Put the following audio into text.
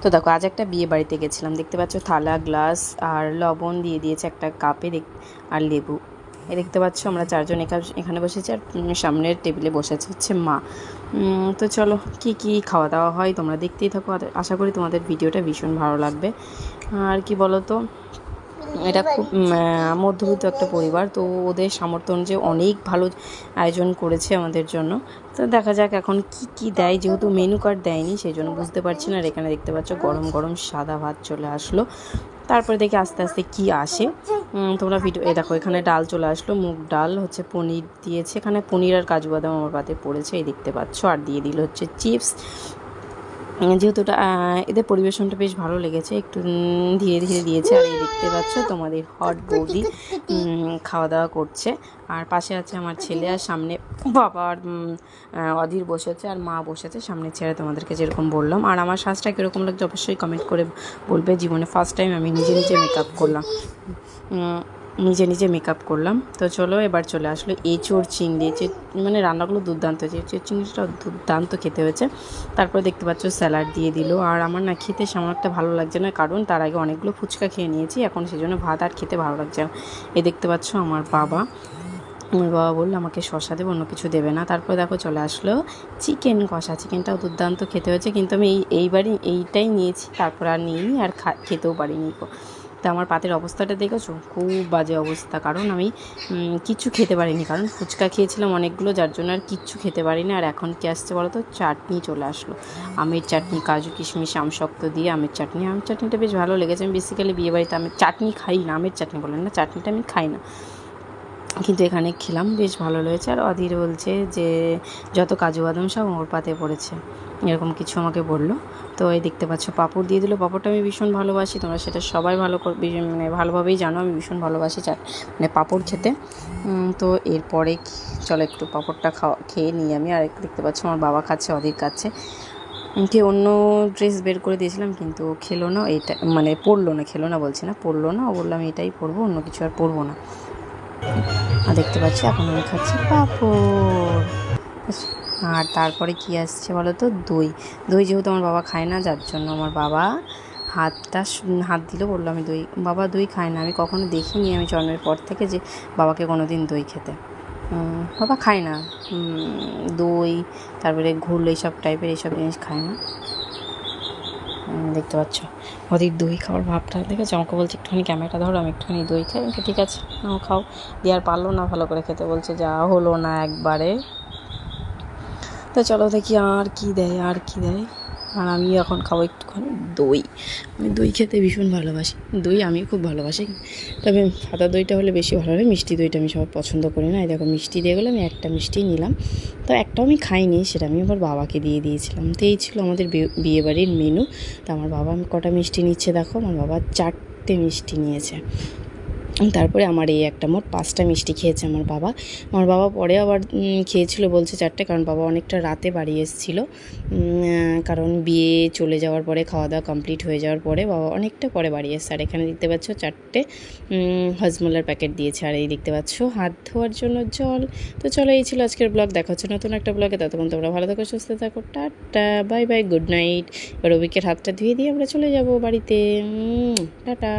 তো দেখো আজ একটা বিয়ে বাড়িতে গেছিলাম, দেখতে পাচ্ছ থালা গ্লাস আর লবণ দিয়ে দিয়েছে একটা কাপে, আর লেবু। দেখতে পাচ্ছ আমরা চারজন এখানে বসেছি, আর সামনের টেবিলে বসেছে হচ্ছে মা। তো চলো কি কি খাওয়া দাওয়া হয় তোমরা দেখতেই থাকো, আশা করি তোমাদের ভিডিওটা ভীষণ ভালো লাগবে। আর কি বলো তো, এটা খুব মধ্যবিত্ত একটা পরিবার, তো ওদের সামর্থ্য অনুযায়ী অনেক ভালো আয়োজন করেছে আমাদের জন্য। তো দেখা যাক এখন কি কি দেয়, যেহেতু মেনু কার্ড দেয়নি সেই জন্য বুঝতে পারছি না। আর এখানে দেখতে পাচ্ছ গরম গরম সাদা ভাত চলে আসলো, তারপরে দেখি আস্তে আস্তে কি আসে। তোমরা ভিডিও দেখো, এখানে ডাল চলে আসলো, মুগ ডাল হচ্ছে, পনির দিয়েছে, এখানে পনির আর কাজু বাদাম আমার পাতে পড়েছে, এই দেখতে পাচ্ছ। আর দিয়ে দিল হচ্ছে চিপস, যেহেতু এদের পরিবেশনটা বেশ ভালো লেগেছে, একটু ধীরে ধীরে দিয়েছে। আর এই দেখতে পাচ্ছ তোমাদের হট বৌদি খাওয়া দাওয়া করছে, আর পাশে আছে আমার ছেলে, আর সামনে বাবা আর অধীর বসেছে, আর মা বসেছে সামনে ছেড়ে, তোমাদেরকে যেরকম বললাম। আর আমার সাজটা কীরকম লাগছে অবশ্যই কমেন্ট করে বলবে। জীবনে ফার্স্ট টাইম আমি নিজে নিজে মেকআপ করলাম, নিজে মেকআপ করলাম। তো চলো এবার চলে আসলো এঁচোড় চিংড়ি, মানে রান্নাগুলো দুর্দান্ত হয়েছে, এঁচোড় চিংড়িটা দুর্দান্ত খেতে হয়েছে। তারপরে দেখতে পাচ্ছ স্যালাড দিয়ে দিল। আর আমার না খেতে সামনে একটা ভালো লাগছে না, কারণ তার আগে অনেকগুলো ফুচকা খেয়ে নিয়েছি, এখন সেই জন্য ভাত আর খেতে ভালো লাগছে না। দেখতে পাচ্ছ আমার বাবা বললো আমাকে শশা দেবে, অন্য কিছু দেবে না। তারপরে দেখো চলে আসলো চিকেন কষা, চিকেনটাও দুর্দান্ত খেতে হয়েছে, কিন্তু আমি এইবারই এইটাই নিয়েছি, তারপর আর নিইনি, আর খেতেও পারিনি। তো আমার পাতের অবস্থাটা দেখেছো, খুব বাজে অবস্থা, কারণ আমি কিচ্ছু খেতে পারিনি, কারণ ফুচকা খেয়েছিলাম অনেকগুলো, যার জন্য আর কিচ্ছু খেতে পারিনি। আর এখন কি আসছে বলো তো, চাটনি চলে আসলো, আমের চাটনি, কাজু কিশমিশ আমশক্ত দিয়ে আমের চাটনি। আমের চাটনিটা বেশ ভালো লেগেছে। আমি বেসিক্যালি বিয়েবাড়িতে আমের চাটনি খাই না, আমের চাটনি বলেন না, চাটনিটা আমি খাই না, কিন্তু এখানে খেলাম, বেশ ভালো লেগেছে। আর অধীর বলছে যে যত কাজু বাদাম সব ওর পাতে পড়েছে, এরকম কিছু আমাকে বললো। তো এই দেখতে পাচ্ছ পাঁপড় দিয়ে দিল, পাঁপড়টা আমি ভীষণ ভালোবাসি, তোমরা সেটা সবাই মানে ভালোভাবেই জানো, আমি ভীষণ ভালোবাসি মানে পাঁপড় খেতে। তো এরপরে চলো একটু পাঁপড়টা খেয়ে নিই আমি। আর দেখতে পাচ্ছ আমার বাবা খাচ্ছে, অধীর খাচ্ছে। অন্য ড্রেস বের করে দিয়েছিলাম, কিন্তু খেলো না, এইটা মানে পরলো না, খেলো না বলছি না, পরলো না, ও বললাম এটাই পরবো, অন্য কিছু আর পরবো না। আর দেখতে পাচ্ছি এখন আমি খাচ্ছি পাঁপড়। আর তারপরে কি আসছে বলো তো, দই। যেহেতু আমার বাবা খায় না, যার জন্য আমার বাবা হাত দিল, বললো আমি বাবা দই খায় না। আমি কখনো দেখিনি, আমি জন্মের পর থেকে, যে বাবাকে কোনো দিন দই খেতে। বাবা খায় না দই, তারপরে ঘোল এইসব টাইপের এইসব জিনিস খায় না। দেখতে পাচ্ছ ওদের দই খাওয়ার ভাবটা দেখেছো, আমাকে বলছে একটুখানি ক্যামেরাটা ধরো, আমি একটুখানি দই খাই। ঠিক আছে নাও খাও, দিয়ে আর পারলো না ভালো করে খেতে, বলছে যা হলো না একবারে। তো চলো দেখি আর কি দেয়। আর আমি এখন খাবো একটুখানি দই। আমি দই খেতে ভীষণ ভালোবাসি, দই আমি খুব ভালোবাসি, তবে সাদা দইটা হলে বেশি ভালো লাগে, মিষ্টি দইটা আমি সবাই পছন্দ করি না। এই দেখো মিষ্টি দিয়ে গেলে আমি একটা মিষ্টিই নিলাম, তো একটাও আমি খাইনি, সেটা আমি আবার বাবাকে দিয়ে দিয়েছিলাম। তো এই ছিল আমাদের বিয়েবাড়ির মেনু। তো আমার বাবা কটা মিষ্টি নিচ্ছে দেখো, আমার বাবা 4টে মিষ্টি নিয়েছে। তারপরে আমার এই একটা মোট 5টা মিষ্টি খেয়েছে আমার বাবা পরে আবার খেয়েছিল, বলছে 4টে, কারণ বাবা অনেকটা রাতে বাড়ি এসেছিলো, কারণ বিয়ে চলে যাওয়ার পরে, খাওয়া দাওয়া কমপ্লিট হয়ে যাওয়ার পরে বাবা অনেকটা পরে বাড়ি এসছে। আর এখানে দেখতে পাচ্ছ 4টে হজমোলার প্যাকেট দিয়েছে, আর এই দেখতে পাচ্ছ হাত ধোয়ার জন্য জল। তো চলো এই ছিল আজকের ব্লগ, দেখা হচ্ছে নতুন একটা ব্লগে, ততক্ষণ তোমরা ভালো থাকো, সুস্থ থাকো, tata bye bye, good night. এবার অভিকের হাতটা ধুয়ে দিয়ে আমরা চলে যাবো বাড়িতে, টাটা।